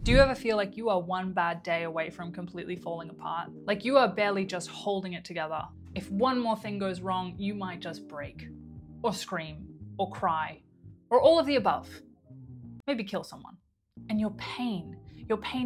Do you ever feel like you are one bad day away from completely falling apart? Like you are barely just holding it together. If one more thing goes wrong, you might just break, or scream, or cry, or all of the above. Maybe kill someone. And your pain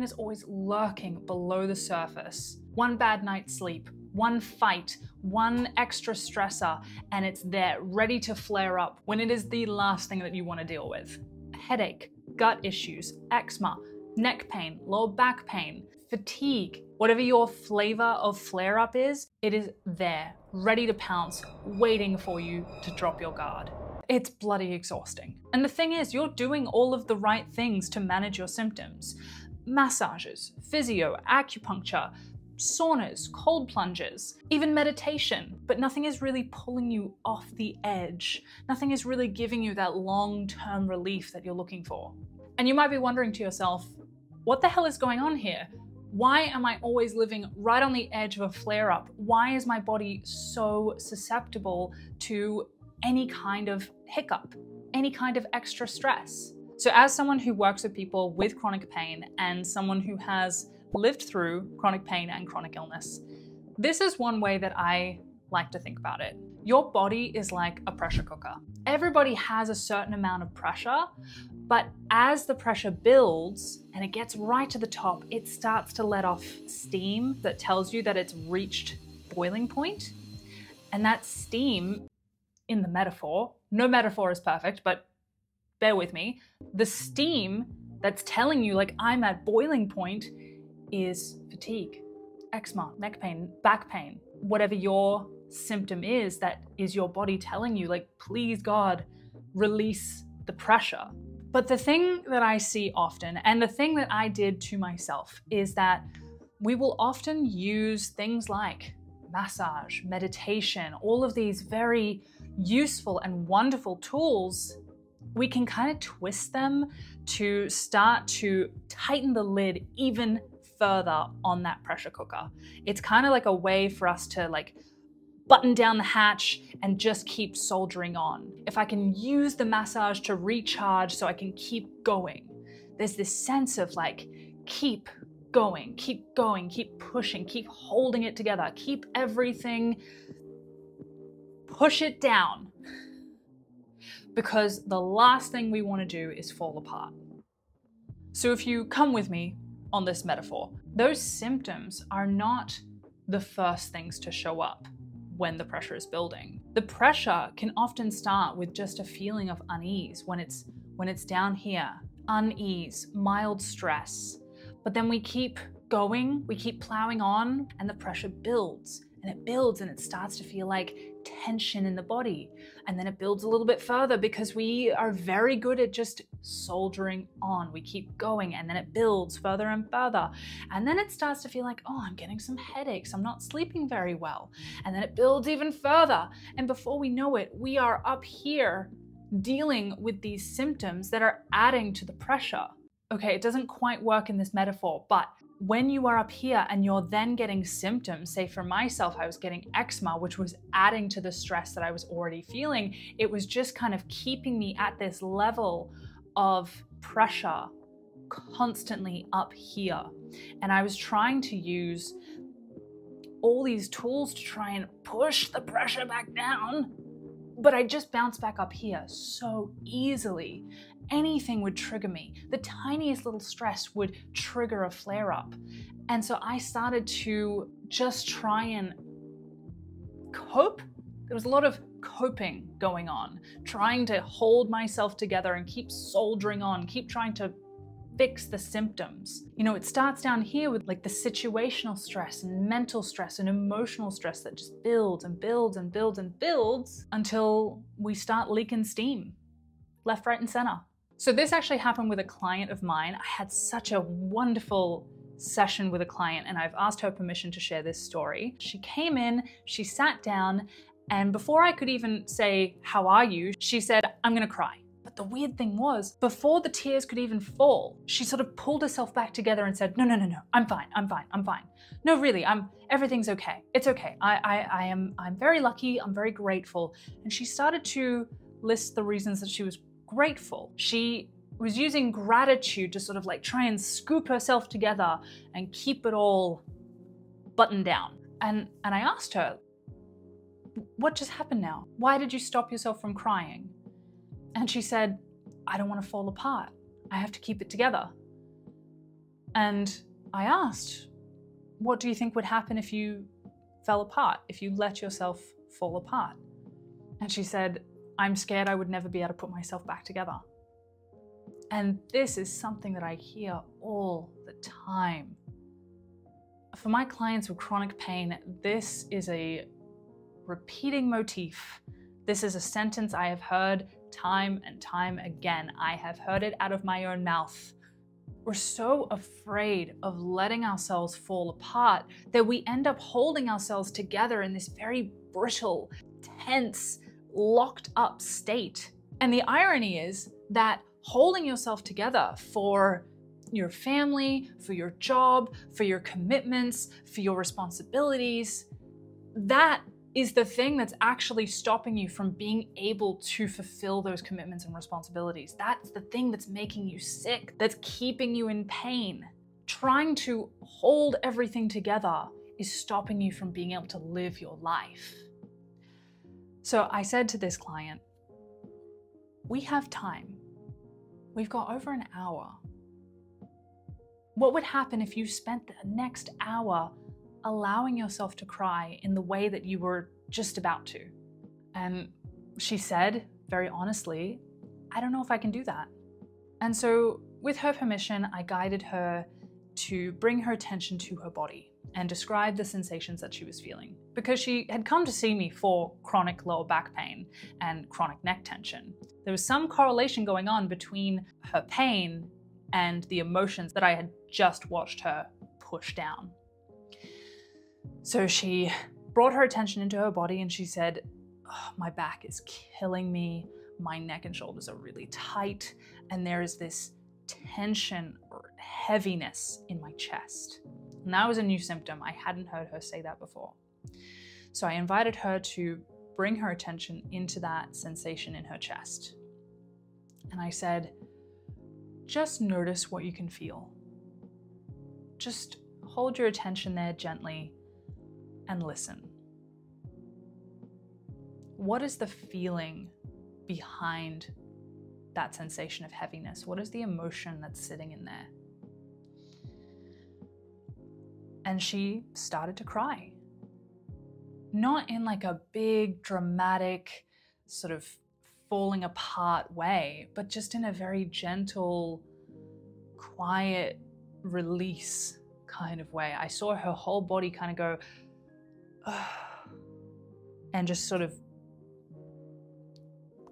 is always lurking below the surface. One bad night's sleep, one fight, one extra stressor, and it's there, ready to flare up when it is the last thing that you want to deal with. Headache, gut issues, eczema, neck pain, lower back pain, fatigue, whatever your flavor of flare-up is, it is there, ready to pounce, waiting for you to drop your guard. It's bloody exhausting. And the thing is, you're doing all of the right things to manage your symptoms. Massages, physio, acupuncture, saunas, cold plunges, even meditation, but nothing is really pulling you off the edge. Nothing is really giving you that long-term relief that you're looking for. And you might be wondering to yourself, what the hell is going on here? Why am I always living right on the edge of a flare-up? Why is my body so susceptible to any kind of hiccup, any kind of extra stress? So as someone who works with people with chronic pain and someone who has lived through chronic pain and chronic illness, this is one way that I like to think about it. Your body is like a pressure cooker. Everybody has a certain amount of pressure, but as the pressure builds and it gets right to the top, it starts to let off steam that tells you that it's reached boiling point. And that steam, in the metaphor, no metaphor is perfect, but bear with me, the steam that's telling you like I'm at boiling point is fatigue, eczema, neck pain, back pain, whatever your symptom is, that is your body telling you like, please God, release the pressure. But the thing that I see often, and the thing that I did to myself, is that we will often use things like massage, meditation, all of these very useful and wonderful tools. We can kind of twist them to start to tighten the lid even further on that pressure cooker. It's kind of like a way for us to like button down the hatch and just keep soldiering on. If I can use the massage to recharge so I can keep going, there's this sense of like, keep going, keep pushing, keep holding it together, keep everything, push it down. Because the last thing we want to do is fall apart. So if you come with me on this metaphor, those symptoms are not the first things to show up when the pressure is building. The pressure can often start with just a feeling of unease when it's down here, unease, mild stress. But then we keep going, we keep plowing on, and the pressure builds and it builds and it starts to feel like tension in the body. And then it builds a little bit further because we are very good at just soldiering on. We keep going and then it builds further and further. And then it starts to feel like, oh, I'm getting some headaches. I'm not sleeping very well. And then it builds even further. And before we know it, we are up here dealing with these symptoms that are adding to the pressure. Okay, it doesn't quite work in this metaphor, but when you are up here and you're then getting symptoms, say for myself, I was getting eczema, which was adding to the stress that I was already feeling. It was just kind of keeping me at this level of pressure constantly up here. And I was trying to use all these tools to try and push the pressure back down, but I just bounced back up here so easily. Anything would trigger me. The tiniest little stress would trigger a flare-up. And so I started to just try and cope. There was a lot of coping going on, trying to hold myself together and keep soldiering on, keep trying to fix the symptoms. You know, it starts down here with like the situational stress and mental stress and emotional stress that just builds and builds and builds and builds until we start leaking steam left, right, and center. So this actually happened with a client of mine. I had such a wonderful session with a client and I've asked her permission to share this story. She came in, she sat down, and before I could even say, "How are you?" she said, "I'm gonna cry." But the weird thing was, before the tears could even fall, she sort of pulled herself back together and said, no, I'm fine. No, really, everything's okay. It's okay. I'm very lucky, I'm very grateful. And she started to list the reasons that she was grateful. She was using gratitude to sort of like try and scoop herself together and keep it all buttoned down. And I asked her, what just happened now? Why did you stop yourself from crying? And she said, I don't want to fall apart. I have to keep it together. And I asked, what do you think would happen if you fell apart, if you let yourself fall apart? And she said, I'm scared I would never be able to put myself back together. And this is something that I hear all the time. For my clients with chronic pain, this is a repeating motif. This is a sentence I have heard time and time again. I have heard it out of my own mouth. We're so afraid of letting ourselves fall apart that we end up holding ourselves together in this very brittle, tense, locked up state. And the irony is that holding yourself together for your family, for your job, for your commitments, for your responsibilities, that is the thing that's actually stopping you from being able to fulfill those commitments and responsibilities. That's the thing that's making you sick, that's keeping you in pain. Trying to hold everything together is stopping you from being able to live your life. So I said to this client, we have time. We've got over an hour. What would happen if you spent the next hour allowing yourself to cry in the way that you were just about to? And she said, very honestly, I don't know if I can do that. And so with her permission, I guided her to bring her attention to her body and describe the sensations that she was feeling. Because she had come to see me for chronic lower back pain and chronic neck tension. There was some correlation going on between her pain and the emotions that I had just watched her push down. So she brought her attention into her body and she said, oh, my back is killing me. My neck and shoulders are really tight. And there is this tension or heaviness in my chest. And that was a new symptom. I hadn't heard her say that before. So I invited her to bring her attention into that sensation in her chest. And I said, just notice what you can feel. Just hold your attention there gently and listen. What is the feeling behind that sensation of heaviness? What is the emotion that's sitting in there? And she started to cry. Not in like a big, dramatic, sort of falling apart way, but just in a very gentle, quiet release kind of way. I saw her whole body kind of go, and just sort of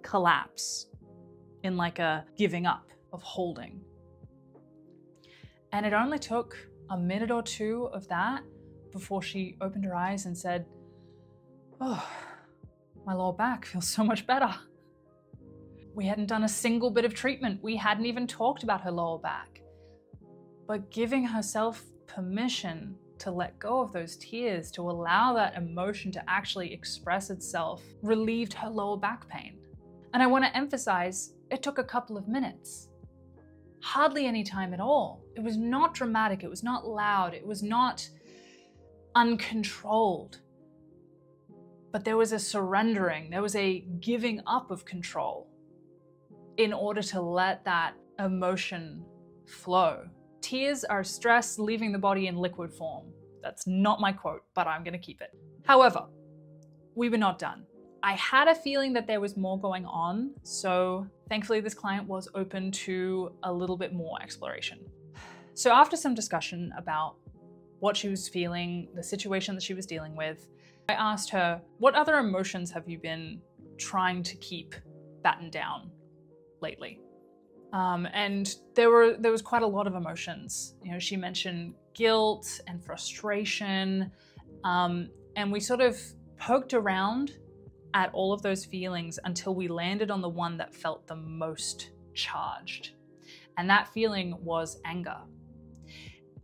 collapse in like a giving up of holding. And it only took a minute or two of that before she opened her eyes and said, oh, my lower back feels so much better. We hadn't done a single bit of treatment. We hadn't even talked about her lower back. But giving herself permission to let go of those tears, to allow that emotion to actually express itself, relieved her lower back pain. And I want to emphasize, it took a couple of minutes. Hardly any time at all. It was not dramatic, it was not loud, it was not uncontrolled. But there was a surrendering, there was a giving up of control in order to let that emotion flow. Tears are stress leaving the body in liquid form. That's not my quote, but I'm gonna keep it. However, we were not done. I had a feeling that there was more going on, so thankfully this client was open to a little bit more exploration. So after some discussion about what she was feeling, the situation that she was dealing with, I asked her, what other emotions have you been trying to keep battened down lately? And there was quite a lot of emotions. You know, she mentioned guilt and frustration, and we sort of poked around at all of those feelings until we landed on the one that felt the most charged. And that feeling was anger.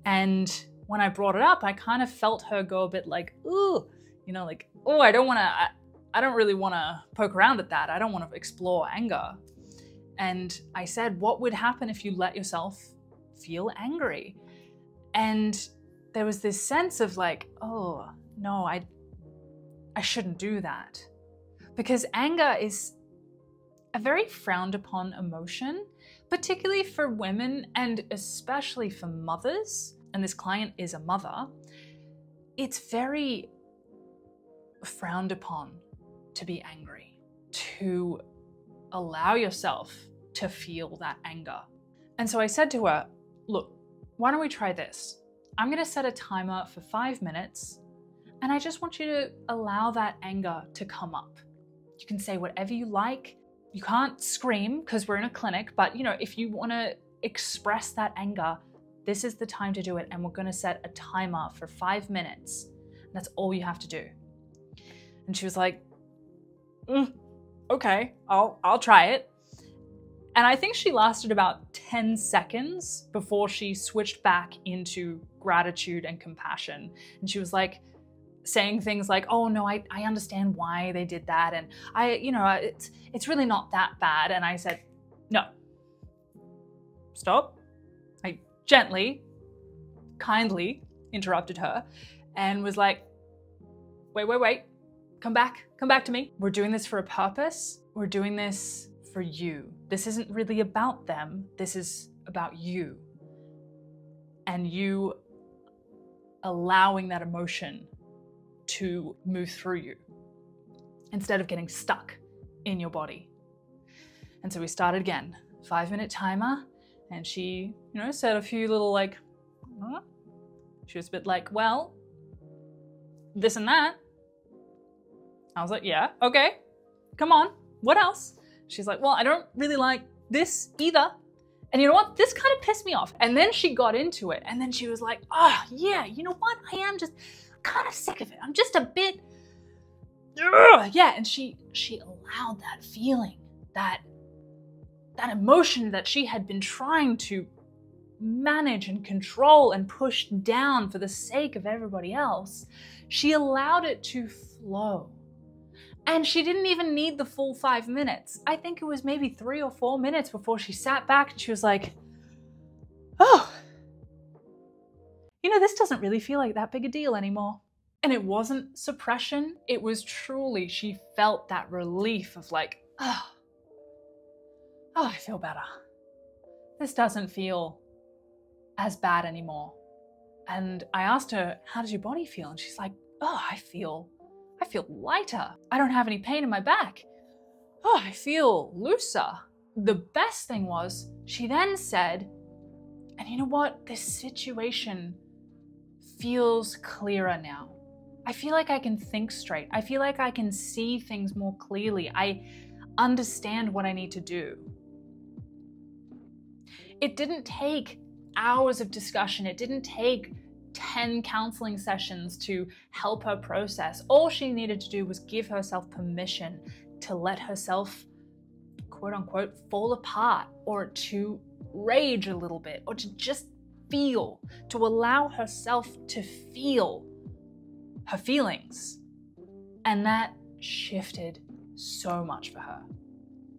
And when I brought it up, I kind of felt her go a bit like, ooh, you know, like, oh, I don't really wanna poke around at that. I don't wanna explore anger. And I said, what would happen if you let yourself feel angry? And there was this sense of like, oh no, I shouldn't do that. Because anger is a very frowned upon emotion, particularly for women and especially for mothers. And this client is a mother. It's very frowned upon to be angry, to allow yourself to feel that anger. And so I said to her, look, why don't we try this? I'm going to set a timer for 5 minutes, and I just want you to allow that anger to come up. You can say whatever you like. You can't scream because we're in a clinic, but you know, if you want to express that anger, this is the time to do it. And we're going to set a timer for 5 minutes. That's all you have to do. And she was like, okay, I'll try it. And I think she lasted about 10 seconds before she switched back into gratitude and compassion. And she was like, saying things like, oh no, I understand why they did that. And it's really not that bad. And I said, no, stop. I gently, kindly interrupted her and was like, wait, come back to me. We're doing this for a purpose. We're doing this for you. This isn't really about them. This is about you and you allowing that emotion to move through you instead of getting stuck in your body. And so we started again, 5-minute timer, and she, said a few little like, huh? She was a bit like, well, this and that. I was like, yeah, okay, come on, what else? She's like, well, I don't really like this either. And you know what? This kind of pissed me off. And then she got into it. And then she was like, oh yeah, you know what? I am just kind of sick of it. I'm just a bit, yeah. And she allowed that feeling, that emotion that she had been trying to manage and control and push down for the sake of everybody else. She allowed it to flow. And she didn't even need the full 5 minutes. I think it was maybe 3 or 4 minutes before she sat back and she was like, oh, this doesn't really feel like that big a deal anymore. And it wasn't suppression. It was truly, she felt that relief of like, oh, I feel better. This doesn't feel as bad anymore. And I asked her, how does your body feel? And she's like, oh, I feel lighter. I don't have any pain in my back. Oh, I feel looser. The best thing was, she then said, and you know what? This situation feels clearer now. I feel like I can think straight. I feel like I can see things more clearly. I understand what I need to do. It didn't take hours of discussion. It didn't take 10 counseling sessions to help her process. All she needed to do was give herself permission to let herself, quote unquote, fall apart, or to rage a little bit, or to just feel, to allow herself to feel her feelings. And that shifted so much for her.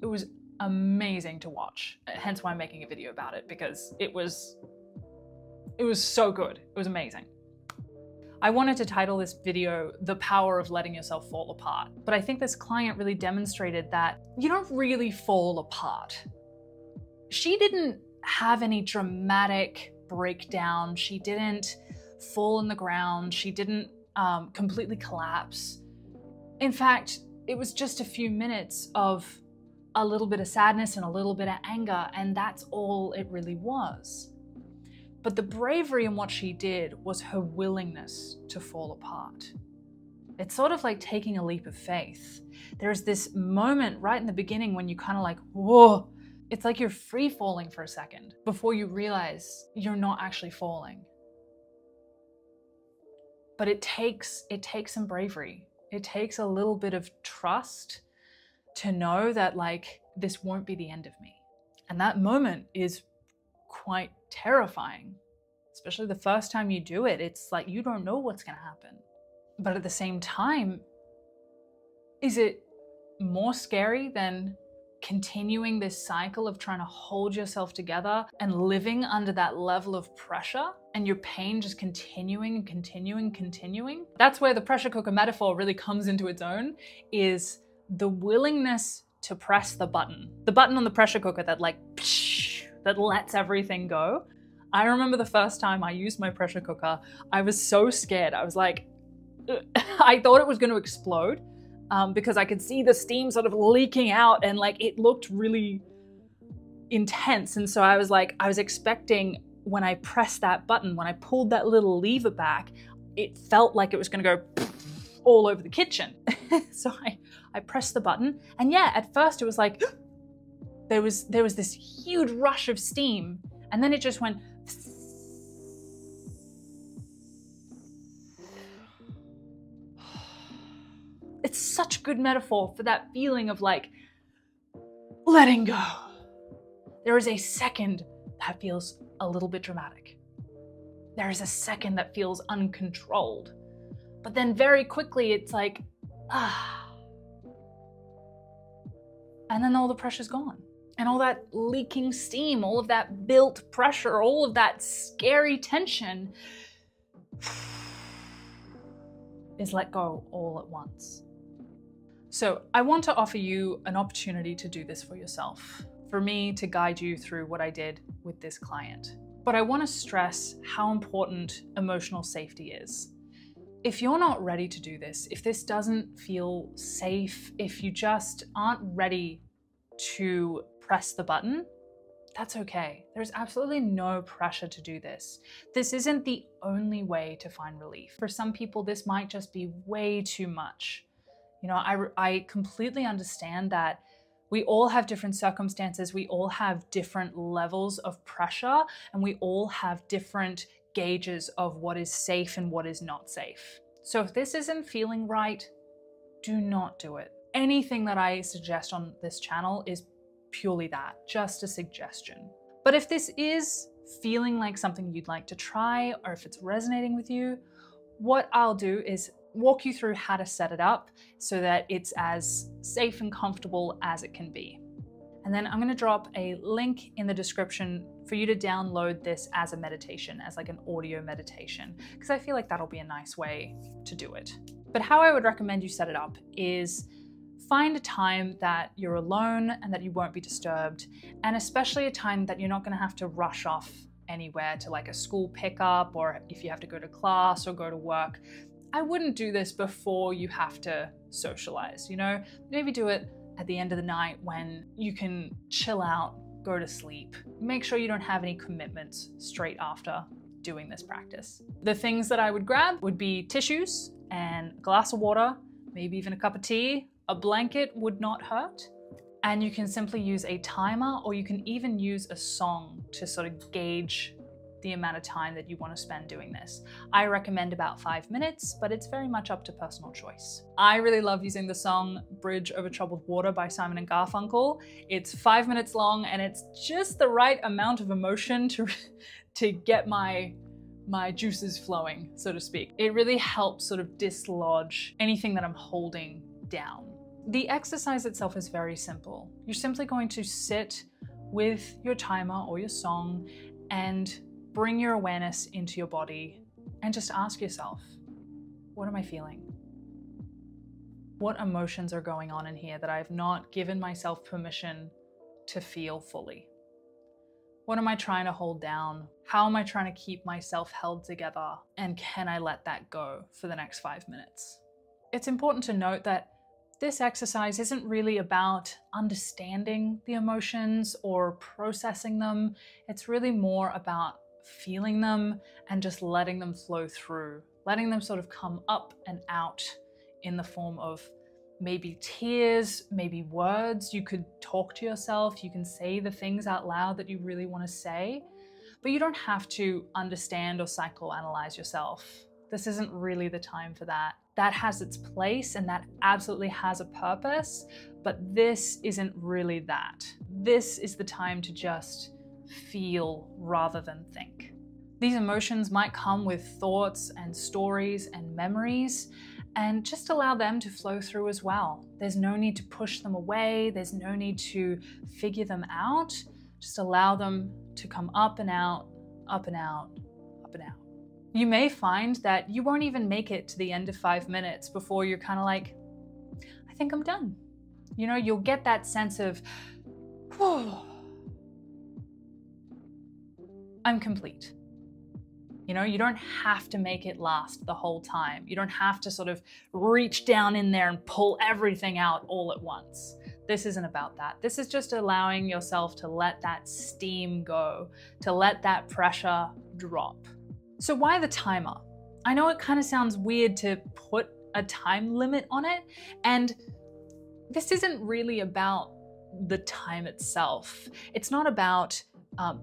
It was amazing to watch. Hence why I'm making a video about it, because it was so good. It was amazing. I wanted to title this video, The Power of Letting Yourself Fall Apart. But I think this client really demonstrated that you don't really fall apart. She didn't have any dramatic breakdown. She didn't fall on the ground. She didn't completely collapse. In fact, it was just a few minutes of a little bit of sadness and a little bit of anger, and that's all it really was. But the bravery in what she did was her willingness to fall apart. It's sort of like taking a leap of faith. There's this moment right in the beginning when you kind of like, whoa, it's like you're free falling for a second before you realize you're not actually falling. But it takes some bravery. It takes a little bit of trust to know that like, this won't be the end of me. And that moment is quite terrifying, especially the first time you do it. It's like, you don't know what's gonna happen. But at the same time, is it more scary than continuing this cycle of trying to hold yourself together and living under that level of pressure, and your pain just continuing and continuing. That's where the pressure cooker metaphor really comes into its own, is the willingness to press the button on the pressure cooker that like, that lets everything go. I remember the first time I used my pressure cooker, I was so scared. I was like, I thought it was going to explode because I could see the steam sort of leaking out, and like it looked really intense. And so I was expecting when I pressed that button, when I pulled that little lever back, it felt like it was going to go all over the kitchen. So I pressed the button, and yeah, at first it was like, there was this huge rush of steam, and then it just went. It's such a good metaphor for that feeling of like letting go. There is a second that feels a little bit dramatic. There is a second that feels uncontrolled. But then very quickly it's like, and then all the pressure's gone. And all that leaking steam, all of that built pressure, all of that scary tension is let go all at once. So I want to offer you an opportunity to do this for yourself, for me to guide you through what I did with this client. But I want to stress how important emotional safety is. If you're not ready to do this, if this doesn't feel safe, if you just aren't ready to press the button, that's okay. There's absolutely no pressure to do this. This isn't the only way to find relief. For some people, this might just be way too much. You know, I completely understand that we all have different circumstances, we all have different levels of pressure, and we all have different gauges of what is safe and what is not safe. So if this isn't feeling right, do not do it. Anything that I suggest on this channel is purely that, just a suggestion. But if this is feeling like something you'd like to try, or if it's resonating with you, what I'll do is walk you through how to set it up so that it's as safe and comfortable as it can be. And then I'm going to drop a link in the description for you to download this as a meditation, as like an audio meditation, because I feel like that'll be a nice way to do it. But how I would recommend you set it up is find a time that you're alone and that you won't be disturbed, and especially a time that you're not going to have to rush off anywhere to like a school pickup, or if you have to go to class or go to work. I wouldn't do this before you have to socialize, you know? Maybe do it at the end of the night when you can chill out, go to sleep. Make sure you don't have any commitments straight after doing this practice. The things that I would grab would be tissues and a glass of water, maybe even a cup of tea. A blanket would not hurt. And you can simply use a timer, or you can even use a song to sort of gauge the amount of time that you want to spend doing this. I recommend about 5 minutes, but it's very much up to personal choice. I really love using the song Bridge Over Troubled Water by Simon and Garfunkel. It's 5 minutes long, and it's just the right amount of emotion to get my juices flowing, so to speak. It really helps sort of dislodge anything that I'm holding down. The exercise itself is very simple. You're simply going to sit with your timer or your song and bring your awareness into your body and just ask yourself, what am I feeling? What emotions are going on in here that I have not given myself permission to feel fully? What am I trying to hold down? How am I trying to keep myself held together? And can I let that go for the next 5 minutes? It's important to note that this exercise isn't really about understanding the emotions or processing them. It's really more about feeling them and just letting them flow through, letting them sort of come up and out in the form of maybe tears, maybe words. You could talk to yourself, you can say the things out loud that you really want to say, but you don't have to understand or psychoanalyze yourself. This isn't really the time for that. That has its place and that absolutely has a purpose, but this isn't really that. This is the time to just feel rather than think. These emotions might come with thoughts and stories and memories, and just allow them to flow through as well. There's no need to push them away. There's no need to figure them out. Just allow them to come up and out, up and out, up and out. You may find that you won't even make it to the end of 5 minutes before you're kind of like, I think I'm done. You know, you'll get that sense of, whew, I'm complete. You know, you don't have to make it last the whole time. You don't have to sort of reach down in there and pull everything out all at once. This isn't about that. This is just allowing yourself to let that steam go, to let that pressure drop. So why the timer? I know it kind of sounds weird to put a time limit on it, and this isn't really about the time itself. It's not about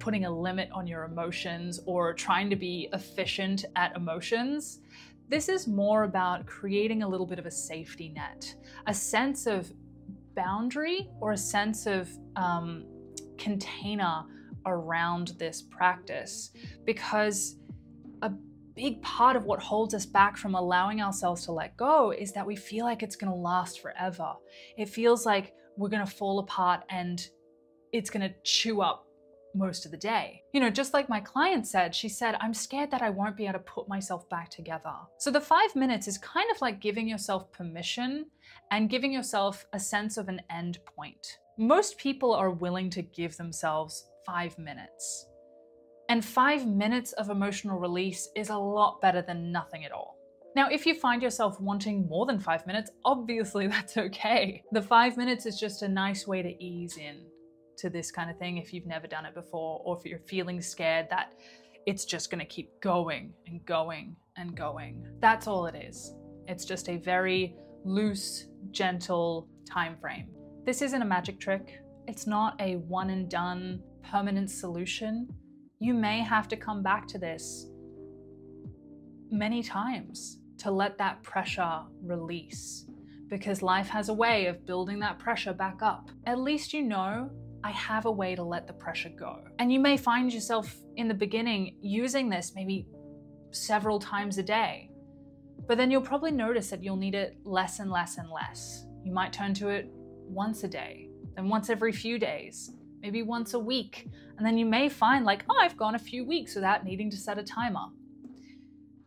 putting a limit on your emotions or trying to be efficient at emotions. This is more about creating a little bit of a safety net, a sense of boundary or a sense of container around this practice, because a big part of what holds us back from allowing ourselves to let go is that we feel like it's going to last forever. It feels like we're going to fall apart and it's going to chew up most of the day. You know, just like my client said, she said, I'm scared that I won't be able to put myself back together. So the 5 minutes is kind of like giving yourself permission and giving yourself a sense of an end point. Most people are willing to give themselves 5 minutes. And 5 minutes of emotional release is a lot better than nothing at all. Now, if you find yourself wanting more than 5 minutes, obviously that's okay. The 5 minutes is just a nice way to ease in to this kind of thing if you've never done it before, or if you're feeling scared that it's just going to keep going and going and going. That's all it is. It's just a very loose, gentle time frame. This isn't a magic trick. It's not a one and done permanent solution. You may have to come back to this many times to let that pressure release, because life has a way of building that pressure back up. At least you know, I have a way to let the pressure go. And you may find yourself in the beginning using this maybe several times a day, but then you'll probably notice that you'll need it less and less and less. You might turn to it once a day, then once every few days, maybe once a week. And then you may find like, oh, I've gone a few weeks without needing to set a timer.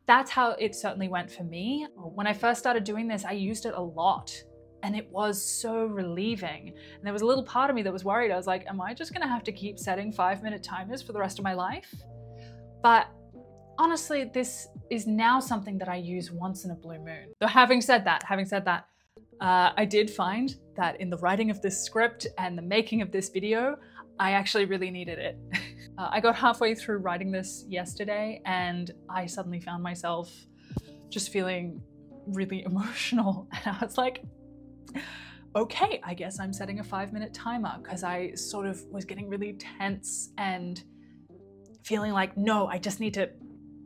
That's how it certainly went for me. When I first started doing this, I used it a lot. And it was so relieving. And there was a little part of me that was worried. I was like, am I just gonna have to keep setting 5-minute timers for the rest of my life? But honestly, this is now something that I use once in a blue moon. So having said that, I did find that in the writing of this script and the making of this video, I actually really needed it. I got halfway through writing this yesterday and I suddenly found myself just feeling really emotional. And I was like, okay, I guess I'm setting a 5-minute timer, because I sort of was getting really tense and feeling like, no, I just need to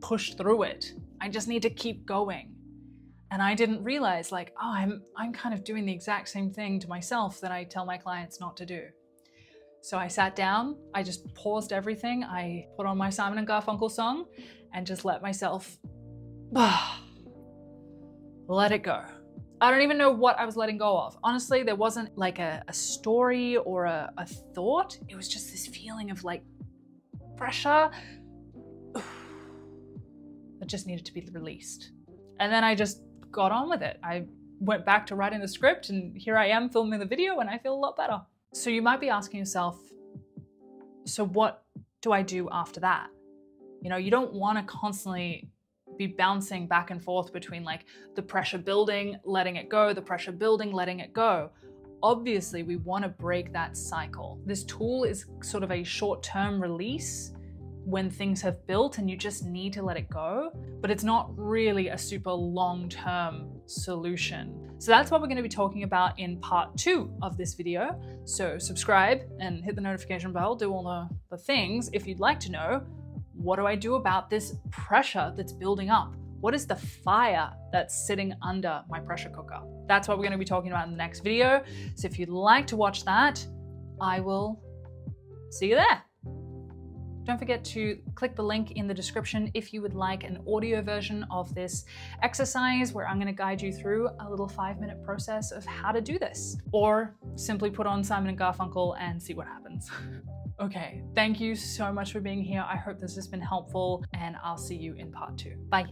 push through it. I just need to keep going. And I didn't realize like, oh, I'm kind of doing the exact same thing to myself that I tell my clients not to do. So I sat down, I just paused everything. I put on my Simon and Garfunkel song and just let myself let it go. I don't even know what I was letting go of. Honestly, there wasn't like a story or a thought. It was just this feeling of like pressure that just needed to be released. And then I just got on with it. I went back to writing the script and here I am filming the video and I feel a lot better. So you might be asking yourself, so what do I do after that? You know, you don't want to constantly be bouncing back and forth between like the pressure building, letting it go, the pressure building, letting it go. Obviously, we want to break that cycle. This tool is sort of a short-term release when things have built and you just need to let it go, but it's not really a super long-term solution. So that's what we're going to be talking about in part 2 of this video. So subscribe and hit the notification bell, do all the things if you'd like to know, what do I do about this pressure that's building up? What is the fire that's sitting under my pressure cooker? That's what we're going to be talking about in the next video. So if you'd like to watch that, I will see you there. Don't forget to click the link in the description if you would like an audio version of this exercise where I'm going to guide you through a little 5-minute process of how to do this. Or simply put on Simon and Garfunkel and see what happens. Okay, thank you so much for being here. I hope this has been helpful, and I'll see you in part 2. Bye.